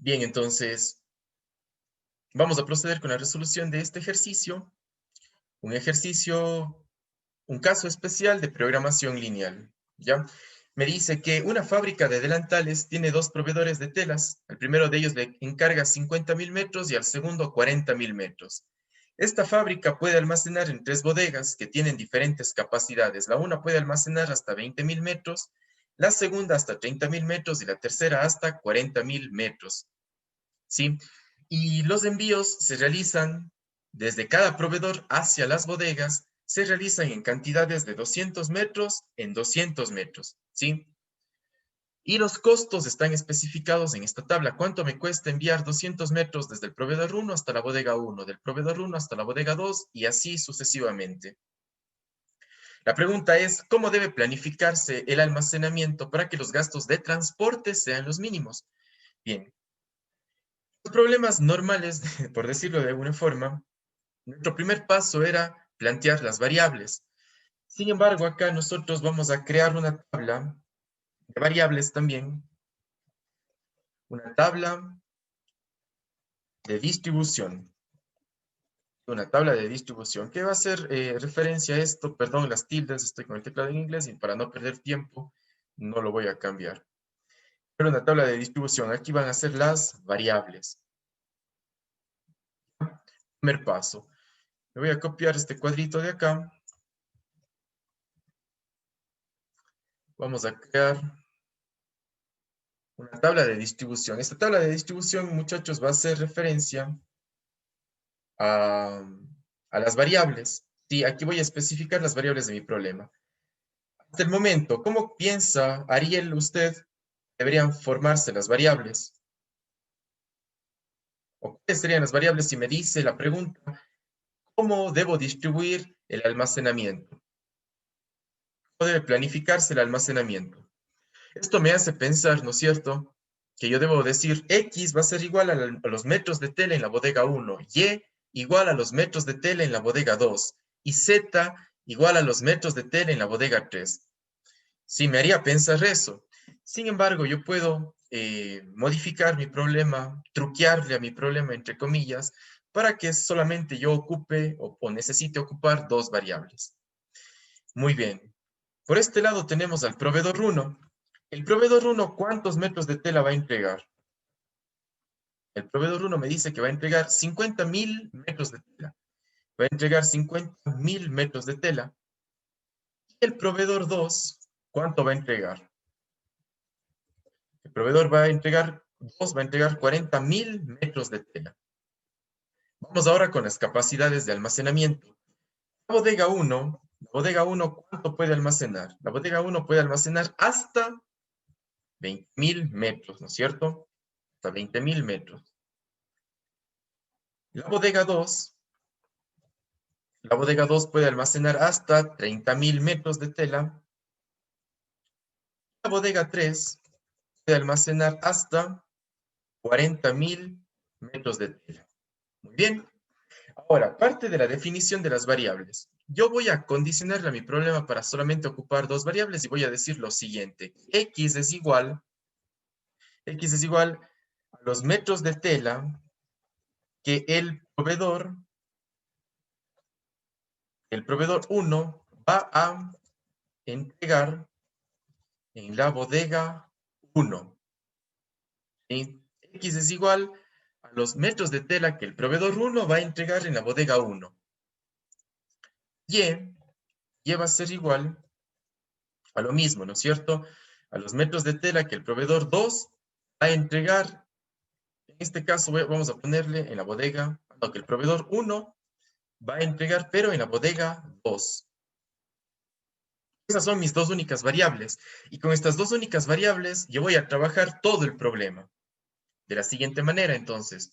Bien, entonces, vamos a proceder con la resolución de este ejercicio. Un ejercicio, un caso especial de programación lineal, ¿ya? Me dice que una fábrica de delantales tiene dos proveedores de telas. Al primero de ellos le encarga 50.000 metros y al segundo 40.000 metros. Esta fábrica puede almacenar en tres bodegas que tienen diferentes capacidades. La una puede almacenar hasta 20.000 metros, la segunda hasta 30.000 metros y la tercera hasta 40.000 metros. ¿Sí? Y los envíos se realizan desde cada proveedor hacia las bodegas, se realizan en cantidades de 200 metros en 200 metros, ¿sí? Y los costos están especificados en esta tabla. ¿Cuánto me cuesta enviar 200 metros desde el proveedor 1 hasta la bodega 1, del proveedor 1 hasta la bodega 2 y así sucesivamente? La pregunta es, ¿cómo debe planificarse el almacenamiento para que los gastos de transporte sean los mínimos? Bien, los problemas normales, por decirlo de alguna forma, nuestro primer paso era plantear las variables. Sin embargo, acá nosotros vamos a crear una tabla de variables también, una tabla de distribución. Una tabla de distribución que va a hacer referencia a esto, perdón, las tildes, estoy con el teclado en inglés y para no perder tiempo no lo voy a cambiar. Pero una tabla de distribución, aquí van a ser las variables. Primer paso, me voy a copiar este cuadrito de acá. Vamos a crear una tabla de distribución. Esta tabla de distribución, muchachos, va a hacer referencia a, a las variables. Sí, aquí voy a especificar las variables de mi problema. Hasta el momento, ¿cómo piensa Ariel usted deberían formarse las variables? ¿O cuáles serían las variables si me dice la pregunta, ¿cómo debo distribuir el almacenamiento? ¿Cómo debe planificarse el almacenamiento? Esto me hace pensar, ¿no es cierto?, que yo debo decir X va a ser igual a los metros de tela en la bodega 1, Y igual a los metros de tela en la bodega 2 y Z igual a los metros de tela en la bodega 3. Sí, me haría pensar eso. Sin embargo, yo puedo modificar mi problema, truquearle a mi problema, entre comillas, para que solamente yo ocupe o necesite ocupar dos variables. Muy bien. Por este lado tenemos al proveedor 1. El proveedor 1, ¿cuántos metros de tela va a entregar? El proveedor 1 me dice que va a entregar 50.000 metros de tela. Va a entregar 50.000 metros de tela. Y el proveedor 2, ¿cuánto va a entregar? El proveedor va a entregar 2, va a entregar 40.000 metros de tela. Vamos ahora con las capacidades de almacenamiento. La bodega 1, ¿cuánto puede almacenar? La bodega 1 puede almacenar hasta 20.000 metros, ¿no es cierto? Hasta 20.000 metros. La bodega 2, la bodega 2 puede almacenar hasta 30.000 metros de tela. La bodega 3 puede almacenar hasta 40.000 metros de tela. Muy bien. Ahora, parte de la definición de las variables. Yo voy a condicionarle a mi problema para solamente ocupar dos variables y voy a decir lo siguiente. X es igual a los metros de tela que el proveedor 1 va a entregar en la bodega 1. ¿Sí? X es igual a los metros de tela que el proveedor 1 va a entregar en la bodega 1. Y va a ser igual a lo mismo, ¿no es cierto? A los metros de tela que el proveedor 2 va a entregar, en este caso vamos a ponerle en la bodega, no, que el proveedor 1 va a entregar, pero en la bodega 2. Esas son mis dos únicas variables. Y con estas dos únicas variables yo voy a trabajar todo el problema. De la siguiente manera, entonces.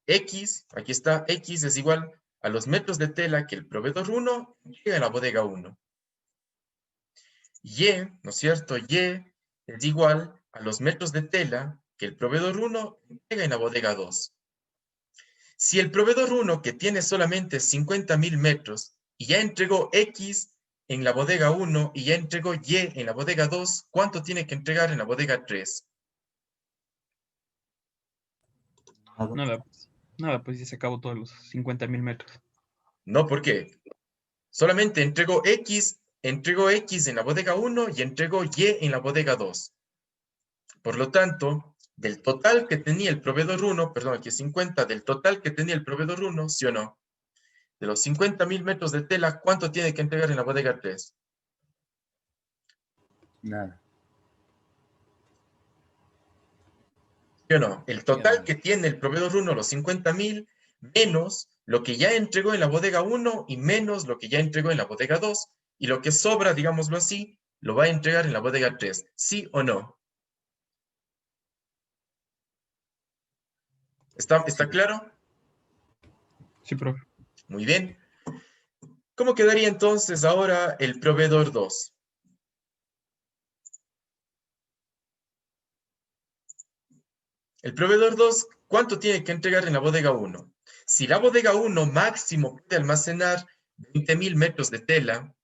X, aquí está, X es igual a los metros de tela que el proveedor 1 llega a la bodega 1. Y, ¿no es cierto? Y es igual a los metros de tela que el proveedor 1 entrega en la bodega 2. Si el proveedor 1, que tiene solamente 50.000 metros, y ya entregó X en la bodega 1 y ya entregó Y en la bodega 2, ¿cuánto tiene que entregar en la bodega 3? Nada, pues ya se acabó todos los 50.000 metros. No, ¿por qué? Solamente entrego X en la bodega 1 y entrego Y en la bodega 2. Por lo tanto, del total que tenía el proveedor 1, perdón, aquí es 50, del total que tenía el proveedor 1, ¿sí o no? De los 50.000 metros de tela, ¿cuánto tiene que entregar en la bodega 3? Nada. ¿Sí o no? El total que tiene el proveedor 1, los 50.000, menos lo que ya entregó en la bodega 1 y menos lo que ya entregó en la bodega 2. Y lo que sobra, digámoslo así, lo va a entregar en la bodega 3. ¿Sí o no? ¿Está claro? Sí, profe. Muy bien. ¿Cómo quedaría entonces ahora el proveedor 2? El proveedor 2, ¿cuánto tiene que entregar en la bodega 1? Si la bodega 1 máximo puede almacenar 20.000 metros de tela,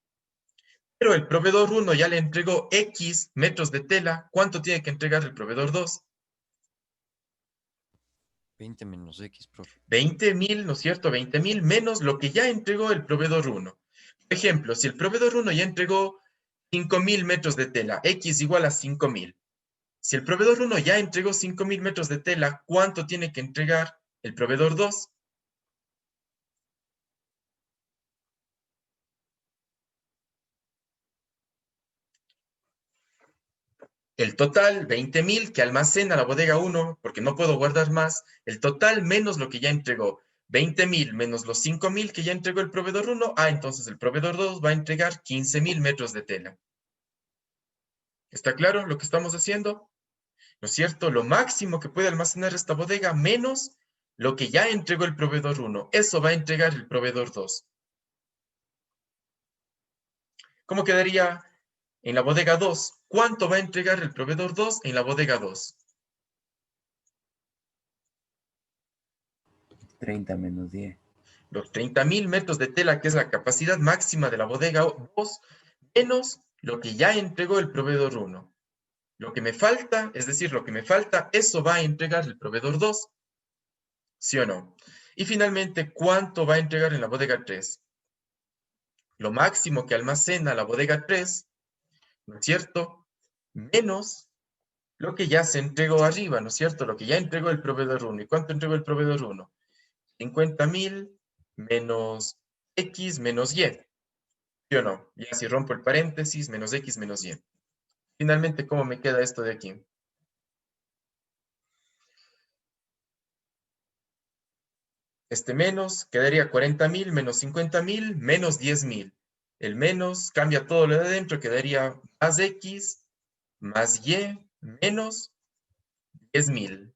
pero el proveedor 1 ya le entregó X metros de tela, ¿cuánto tiene que entregar el proveedor 2? 20 menos X, profe. 20.000, ¿no es cierto? 20.000 menos lo que ya entregó el proveedor 1. Por ejemplo, si el proveedor 1 ya entregó 5.000 metros de tela, X igual a 5.000. Si el proveedor 1 ya entregó 5.000 metros de tela, ¿cuánto tiene que entregar el proveedor 2? El total, 20.000 que almacena la bodega 1, porque no puedo guardar más, el total menos lo que ya entregó. 20.000 menos los 5.000 que ya entregó el proveedor 1, entonces el proveedor 2 va a entregar 15.000 metros de tela. ¿Está claro lo que estamos haciendo? ¿No es cierto? Lo máximo que puede almacenar esta bodega menos lo que ya entregó el proveedor 1. Eso va a entregar el proveedor 2. ¿Cómo quedaría en la bodega 2? ¿Cuánto va a entregar el proveedor 2 en la bodega 2? 30 menos 10. Los 30.000 metros de tela, que es la capacidad máxima de la bodega 2, menos lo que ya entregó el proveedor 1. Lo que me falta, es decir, lo que me falta, eso va a entregar el proveedor 2. ¿Sí o no? Y finalmente, ¿cuánto va a entregar en la bodega 3? Lo máximo que almacena la bodega 3, ¿no es cierto? Menos lo que ya se entregó arriba, ¿no es cierto? Lo que ya entregó el proveedor 1. ¿Y cuánto entregó el proveedor 1? 50.000 menos X menos Y. ¿Sí o no? Ya si rompo el paréntesis, menos X menos Y. Finalmente, ¿cómo me queda esto de aquí? Este menos quedaría 40.000 menos 50.000 menos 10.000. El menos cambia todo lo de adentro, quedaría más X más Y menos 10.000.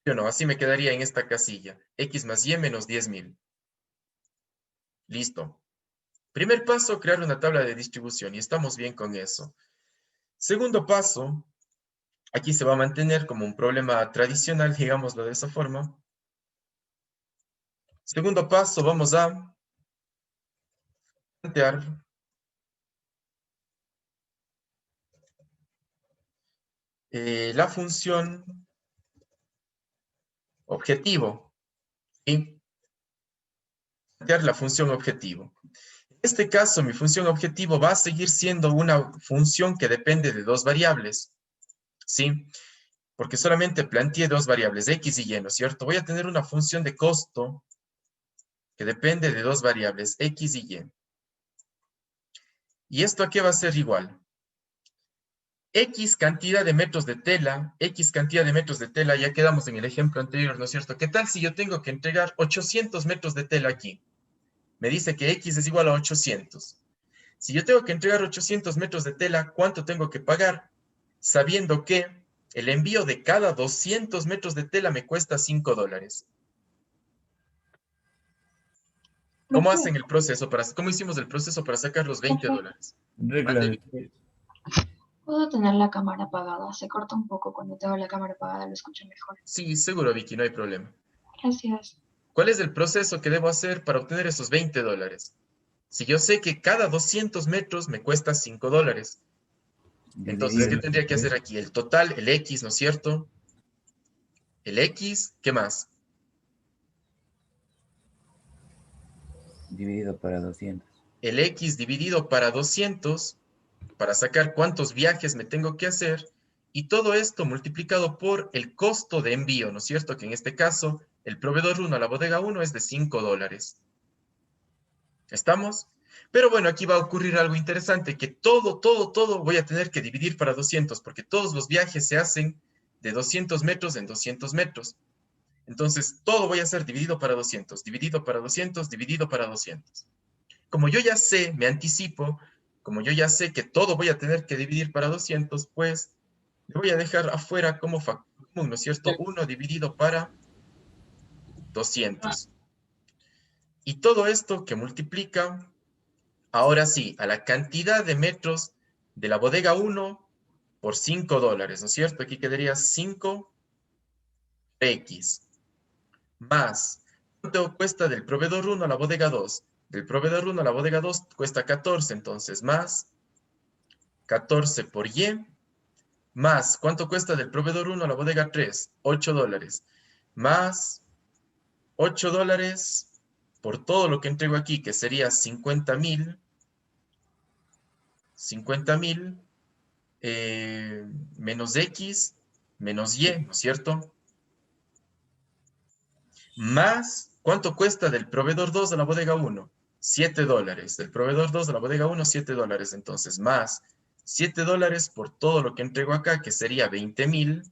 ¿Sí o no? Así me quedaría en esta casilla. X más Y menos 10.000. Listo. Primer paso, crear una tabla de distribución y estamos bien con eso. Segundo paso, aquí se va a mantener como un problema tradicional, digámoslo de esa forma. Segundo paso, vamos a plantear la función objetivo. ¿Sí? Plantear la función objetivo. En este caso, mi función objetivo va a seguir siendo una función que depende de dos variables. ¿Sí? Porque solamente planteé dos variables, X y Y, ¿no es cierto? Voy a tener una función de costo que depende de dos variables, X y Y. ¿Y esto a qué va a ser igual? X cantidad de metros de tela, X cantidad de metros de tela, ya quedamos en el ejemplo anterior, ¿no es cierto? ¿Qué tal si yo tengo que entregar 800 metros de tela aquí? Me dice que X es igual a 800. Si yo tengo que entregar 800 metros de tela, ¿cuánto tengo que pagar? Sabiendo que el envío de cada 200 metros de tela me cuesta $5. ¿Cómo hacen el proceso cómo hicimos el proceso para sacar los $20? Regla Mande, de Vicky. tres. Puedo tener la cámara apagada. Se corta un poco cuando tengo la cámara apagada, lo escucho mejor. Sí, seguro, Vicky, no hay problema. Gracias. ¿Cuál es el proceso que debo hacer para obtener esos $20? Si yo sé que cada 200 metros me cuesta $5, entonces, ¿qué Dividirlo tendría que por hacer aquí? El total, el X, ¿no es cierto? El X, ¿qué más? Dividido para 200. El X dividido para 200, para sacar cuántos viajes me tengo que hacer, y todo esto multiplicado por el costo de envío, ¿no es cierto? Que en este caso, el proveedor 1 a la bodega 1 es de $5. ¿Estamos? Pero bueno, aquí va a ocurrir algo interesante, que todo voy a tener que dividir para 200, porque todos los viajes se hacen de 200 metros en 200 metros. Entonces, todo voy a hacer dividido para 200, dividido para 200, dividido para 200. Como yo ya sé, me anticipo, como yo ya sé que todo voy a tener que dividir para 200, pues le voy a dejar afuera como factor común, ¿no es cierto? 1 dividido para 200. Y todo esto que multiplica, ahora sí, a la cantidad de metros de la bodega 1 por $5, ¿no es cierto? Aquí quedaría 5x más, ¿cuánto cuesta del proveedor 1 a la bodega 2? Del proveedor 1 a la bodega 2 cuesta 14, entonces más 14 por Y, más, ¿cuánto cuesta del proveedor 1 a la bodega 3? $8, más $8 por todo lo que entrego aquí, que sería 50,000, menos X, menos Y, ¿no es cierto? Más, ¿cuánto cuesta del proveedor 2 a la bodega 1? $7. Del proveedor 2 a la bodega 1, $7. Entonces, más $7 por todo lo que entrego acá, que sería 20,000.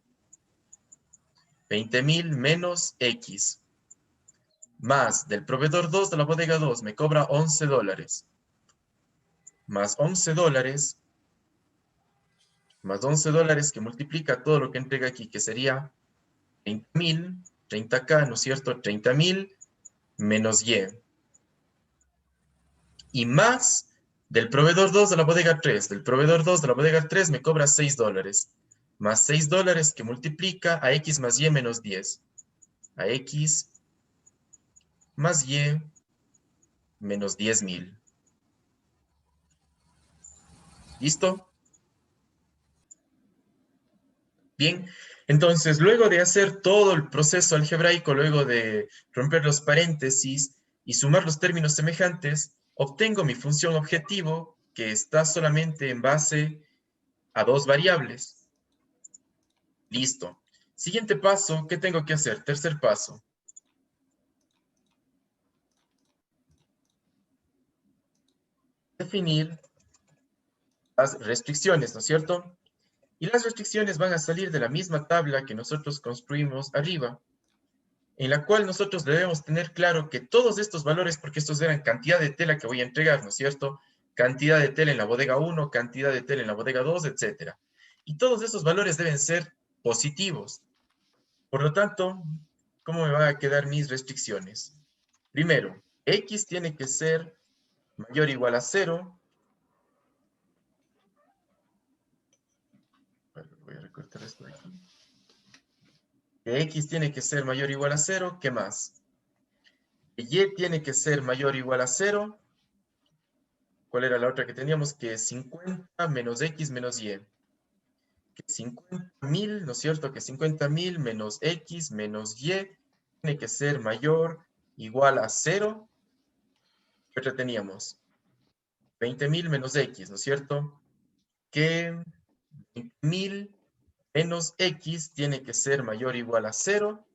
20,000 menos X. Más del proveedor 2 de la bodega 2 me cobra $11. Más $11. Más $11 que multiplica todo lo que entrega aquí, que sería 30,000. 30K, ¿no es cierto? 30,000 menos Y. Y más del proveedor 2 de la bodega 3. Del proveedor 2 de la bodega 3 me cobra $6. Más $6 que multiplica a X más Y menos 10. A X más Y menos 10,000. ¿Listo? Bien, entonces luego de hacer todo el proceso algebraico, luego de romper los paréntesis y sumar los términos semejantes, obtengo mi función objetivo que está solamente en base a dos variables. Listo. Siguiente paso, ¿qué tengo que hacer? Tercer paso. Definir las restricciones, ¿no es cierto? Y las restricciones van a salir de la misma tabla que nosotros construimos arriba, en la cual nosotros debemos tener claro que todos estos valores, porque estos eran cantidad de tela que voy a entregar, ¿no es cierto? Cantidad de tela en la bodega 1, cantidad de tela en la bodega 2, etc. Y todos esos valores deben ser positivos. Por lo tanto, ¿cómo me van a quedar mis restricciones? Primero, X tiene que ser mayor o igual a 0. Voy a recortar esto de aquí. Que X tiene que ser mayor o igual a 0. ¿Qué más? Que Y tiene que ser mayor o igual a 0. ¿Cuál era la otra que teníamos? Que 50 menos X menos Y. Que 50,000, ¿no es cierto? Que 50,000 menos X menos Y tiene que ser mayor o igual a 0. ¿Qué otra teníamos? 20,000 menos X, ¿no es cierto? Que 20,000 menos X tiene que ser mayor o igual a 0.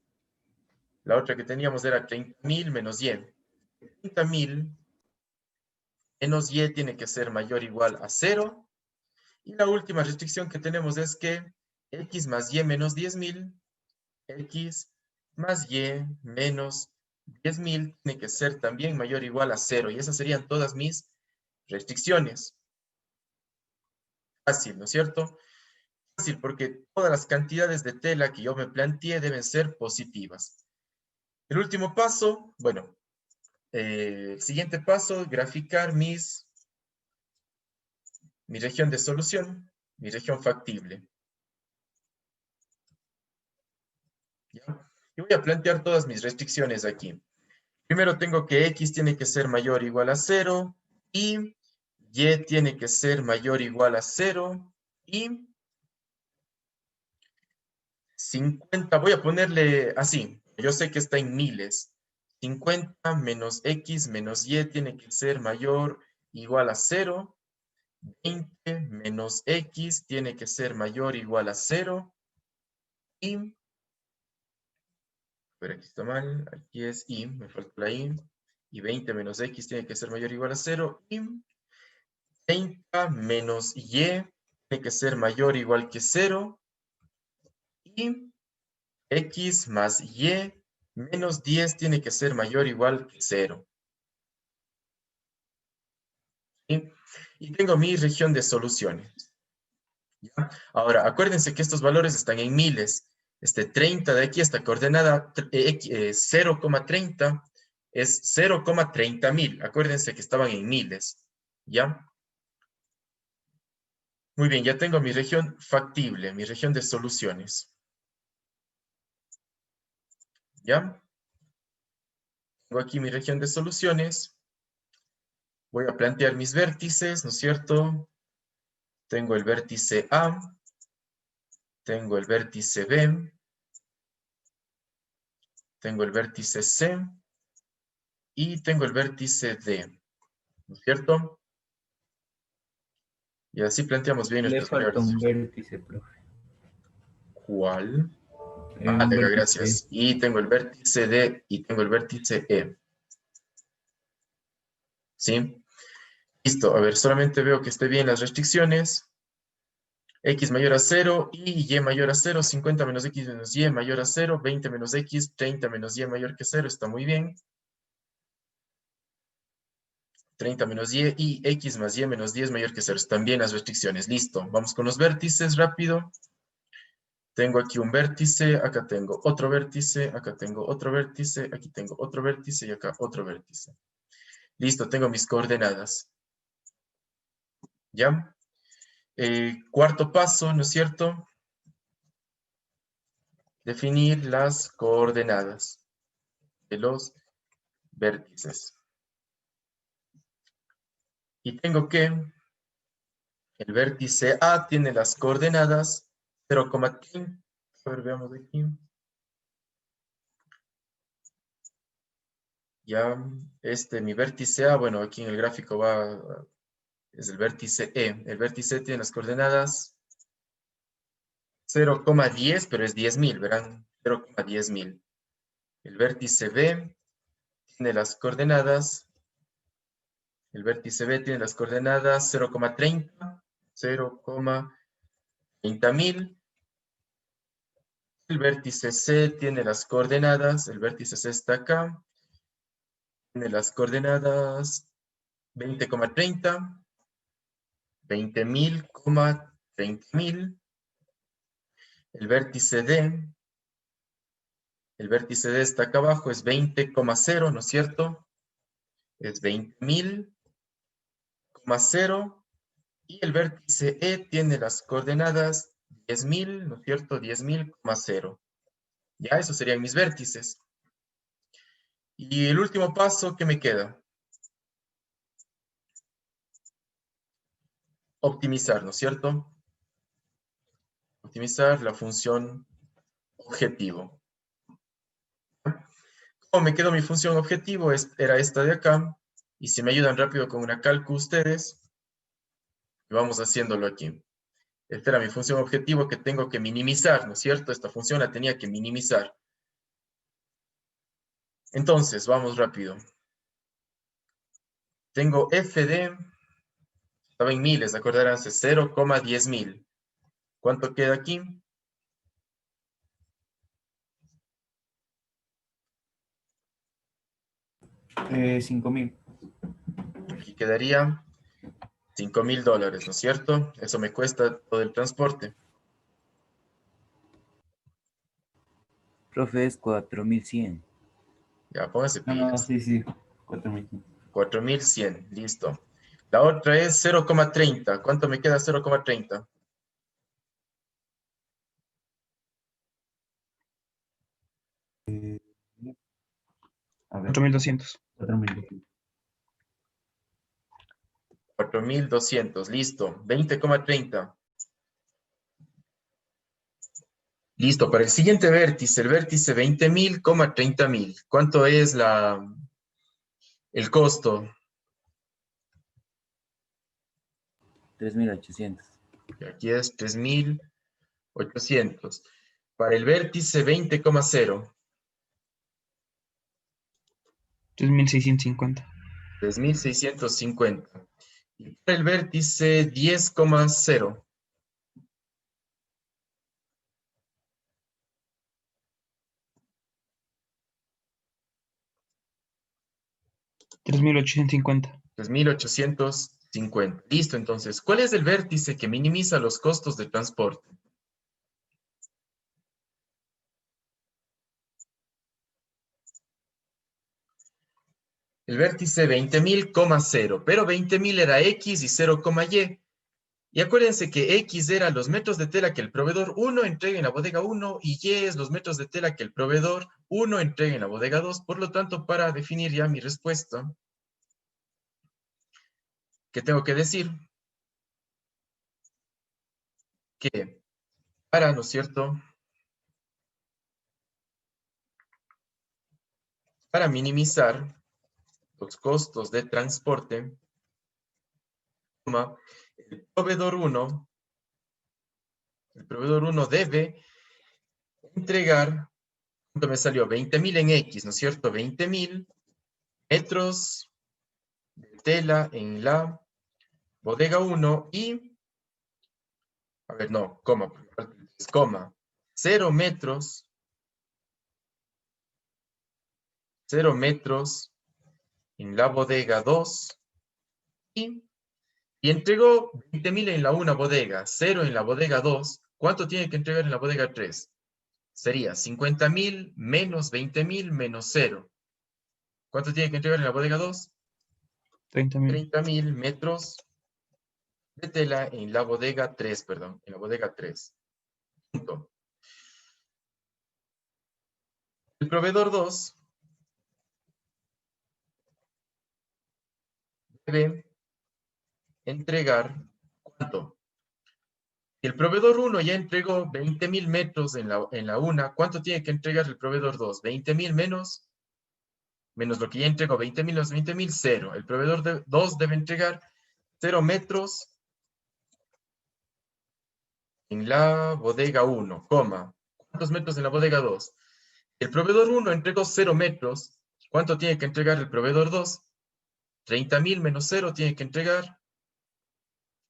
La otra que teníamos era 30,000 menos Y. 30,000 menos Y tiene que ser mayor o igual a 0. Y la última restricción que tenemos es que X más Y menos 10,000, X más Y menos 10,000 tiene que ser también mayor o igual a 0. Y esas serían todas mis restricciones. Fácil, ¿no es cierto? Fácil porque todas las cantidades de tela que yo me planteé deben ser positivas. El último paso, bueno, el siguiente paso, graficar mi región de solución, mi región factible. ¿Ya? Y voy a plantear todas mis restricciones aquí. Primero tengo que X tiene que ser mayor o igual a 0 y Y tiene que ser mayor o igual a 0 y 50, voy a ponerle así. Yo sé que está en miles. 50 menos X menos Y tiene que ser mayor o igual a 0. 20 menos X tiene que ser mayor o igual a 0. Y, pero aquí está mal, aquí es Y, me falta la Y. Y 20 menos X tiene que ser mayor o igual a 0. Y 30 menos Y tiene que ser mayor o igual que 0. Y X más Y menos 10 tiene que ser mayor o igual que 0. ¿Sí? Y tengo mi región de soluciones. ¿Ya? Ahora, acuérdense que estos valores están en miles. 30 de aquí, esta coordenada 0,30 es 0,30.000. Acuérdense que estaban en miles. ¿Ya? Muy bien, ya tengo mi región factible, mi región de soluciones. ¿Ya? Tengo aquí mi región de soluciones. Voy a plantear mis vértices, ¿no es cierto? Tengo el vértice A, tengo el vértice B, tengo el vértice C y tengo el vértice D, ¿no es cierto? Y así planteamos bien Le nuestras falta variables. un vértice, profe. ¿Cuál? Un Venga, vértice. gracias. Y tengo el vértice D y tengo el vértice E. ¿Sí? Listo, a ver, solamente veo que esté bien las restricciones. X mayor a 0 y Y mayor a 0, 50 menos X menos Y mayor a 0, 20 menos X, 30 menos Y mayor que 0, está muy bien. 30 menos Y y X más Y menos 10 mayor que 0, están bien las restricciones. Listo, vamos con los vértices rápido. Tengo aquí un vértice, acá tengo otro vértice, acá tengo otro vértice, aquí tengo otro vértice y acá otro vértice. Listo, tengo mis coordenadas. ¿Ya? Cuarto paso, ¿no es cierto? Definir las coordenadas de los vértices. Y tengo que el vértice A tiene las coordenadas 0,30. A ver, veamos aquí. Ya, mi vértice A, bueno, aquí en el gráfico es el vértice E. El vértice E tiene las coordenadas 0,10, pero es 10.000, verán, 0,10.000. El vértice B tiene las coordenadas, el vértice B tiene las coordenadas 0,30, 0,30.000. El vértice C tiene las coordenadas, el vértice C está acá, tiene las coordenadas 20,30, 20.000, 30.000. El vértice D está acá abajo, es 20,0, ¿no es cierto? Es 20.000,0. Y el vértice E tiene las coordenadas 10.000, ¿no es cierto? 10.000,0. Ya, esos serían mis vértices. Y el último paso, ¿qué me queda? Optimizar, ¿no es cierto? Optimizar la función objetivo. Como me quedó mi función objetivo, era esta de acá. Y si me ayudan rápido con una cálculo ustedes, vamos haciéndolo aquí. Esta era mi función objetivo que tengo que minimizar, ¿no es cierto? Esta función la tenía que minimizar. Entonces, vamos rápido. Tengo f de, estaba en miles, acordarán, 0,10.000. ¿Cuánto queda aquí? 5.000. Aquí quedaría $5.000, ¿no es cierto? Eso me cuesta todo el transporte. Profe, es 4100. Ya, póngase No, no, pilas. sí, sí. 4.000. 4.100, listo. La otra es 0,30. ¿Cuánto me queda 0,30? A ver, 4.200. 4.000. 4.200, listo. 20,30. Listo, para el siguiente vértice, el vértice 20.000, 30.000. ¿Cuánto es el costo? 3.800. Y aquí es 3.800. Para el vértice 20,0. 3.650. 3.650. Y para el vértice 10,0. 3.850. 3.850. Listo, entonces, ¿cuál es el vértice que minimiza los costos de transporte? El vértice 20.000,0, pero 20.000 era X y 0, Y. Y acuérdense que X era los metros de tela que el proveedor 1 entrega en la bodega 1 y Y es los metros de tela que el proveedor 1 entrega en la bodega 2. Por lo tanto, para definir ya mi respuesta, ¿qué tengo que decir? Que para, ¿no es cierto?, para minimizar los costos de transporte, el proveedor 1 debe entregar, ¿cuánto me salió? 20.000 en X, ¿no es cierto? 20.000 metros de tela en la bodega 1 y, a ver, no, coma, 0 metros, 0 metros en la bodega 2 y entregó 20.000 en la una bodega, 0 en la bodega 2, ¿cuánto tiene que entregar en la bodega 3? Sería 50.000 menos 20.000 menos 0. ¿Cuánto tiene que entregar en la bodega 2? 30.000. 30.000 metros de tela en la bodega 3, perdón, en la bodega 3. Punto. El proveedor 2 debe entregar, ¿cuánto? Si el proveedor 1 ya entregó 20.000 metros en la una, ¿cuánto tiene que entregar el proveedor 2? 20.000 menos lo que ya entregó, 20.000 menos 20.000, 0. El proveedor 2 debe entregar 0 metros en la bodega 1, coma. ¿Cuántos metros en la bodega 2? El proveedor 1 entregó 0 metros. ¿Cuánto tiene que entregar el proveedor 2? 30.000 menos 0 tiene que entregar,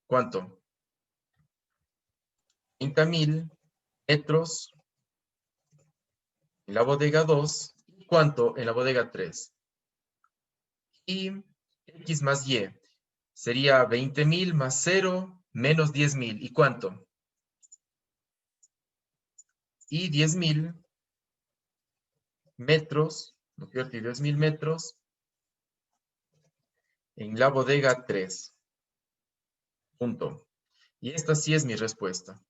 ¿cuánto? 30.000 metros en la bodega 2. ¿Cuánto en la bodega 3? Y X más Y sería 20.000 más 0 menos 10.000. ¿Y cuánto? Y 10.000 metros, ¿no es cierto? Y 10.000 metros en la bodega 3. Punto. Y esta sí es mi respuesta.